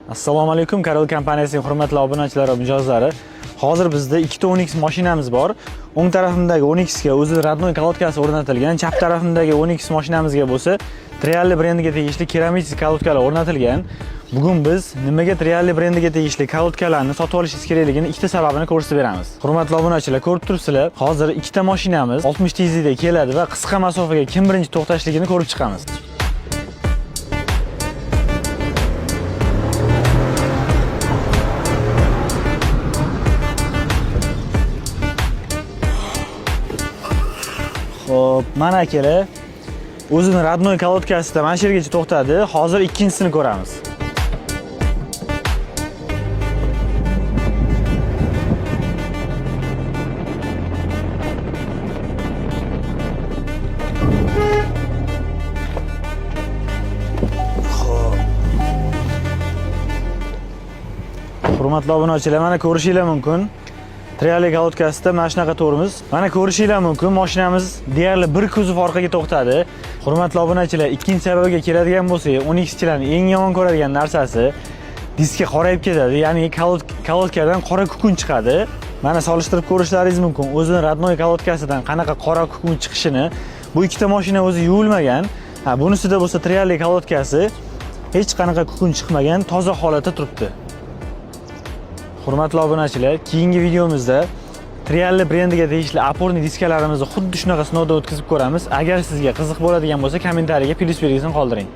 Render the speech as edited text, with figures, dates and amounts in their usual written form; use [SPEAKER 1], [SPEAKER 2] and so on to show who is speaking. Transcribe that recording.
[SPEAKER 1] Assalomu alaykum, Karol kompaniyasining hurmatli obunachilari va mijozlari. Hozir bizda ikkita Onyx mashinamiz bor. O'ng tarafimdagi Onyx ga o'zi radnoy kalotkasi o'rnatilgan, chap tarafimdagi Onyx mashinamizga bo'lsa Trialli brendiga tegishli keramik kalotkalar o'rnatilgan. Bugun biz nimaga Trialli brendiga tegishli kalotkalarni sotib olishingiz kerakligini ikkita sababini ko'rsatib beramiz. Hurmatli obunachilar, ko'rib turibsizlar, hozir ikkita mashinamiz 60 tezlikda keladi va qisqa masofaga kim birinchi to'xtashligini ko'rib chiqamiz. Xo'p, mana akalar, o'zining radnoy kalotkasida mana shu yergacha to'xtadi. Hozir ikkinchisini ko'ramiz. Hurmatli obunachilar, mana ko'rishinglar mumkin. Trialli kalotkasida mana shunaqa to'rimiz. Mana ko'rishinglar mumkin, mashinamiz deyarli bir kuzov orqaga to'xtadi. Hurmatli obunachilar, ikkinchi sababiga keladigan bo'lsak, Onyxchilarning eng yomon ko'radigan narsasi diskka qorayib ketadi, ya'ni kalotkadan qora kukun chiqadi. Mana solishtirib ko'rishlaringiz mumkin. O'zining radnoy kalotkasidan qanaqa qora kukun chiqishini. Bu ikkita mashina o'zi yuvilmagan. Bunisida bo'lsa Trialli kalotkasi hech qanaqa kukun chiqmagan, toza holatda turibdi. Hurmatli obunachilar, keyingi videomizda Trialli brendiga tegishli oporniy diskalarimizni xuddi shunaqa sinovdan o'tkazib ko'ramiz. Agar sizga qiziq bo'ladigan bo'lsa, kommentariyaga plyus belgisini qoldiring.